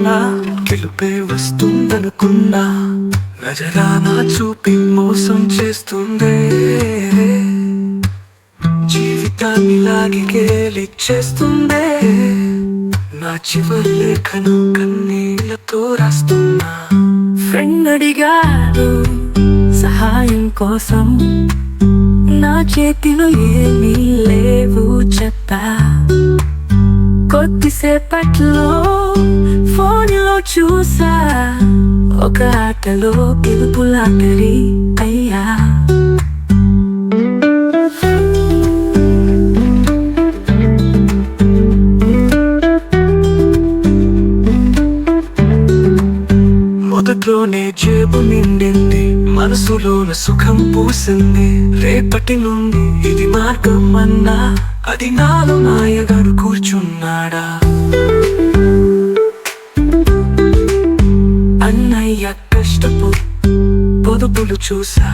కన్నా గెలుపే వస్తుందనుకున్నా నజరానా చూపి మోసం చేస్తుందే జీవితాన్ని లాగి గేలిచ్చేస్తుందే నా చివరి లేఖను కన్నీళ్లతో రాస్తున్నా ఫ్రెండ్ అడిగాడు సహాయం కోసం నా చేతిలో ఏమీ లేవు చెప్పా కొద్దిసేపట్లో ఫోన్లో చూసా ఒక ఆటలో గెలుపులాటరి అయ్యా మొదట్లోనే జేబు నిండింది మనసులోన సుఖం పూసింది రేపటి నుండి ఇది మార్గం అన్నా అది నాలో నాయగాడు కూర్చున్నాడా అన్నయ్య కష్టపు పొదుపులు చూసా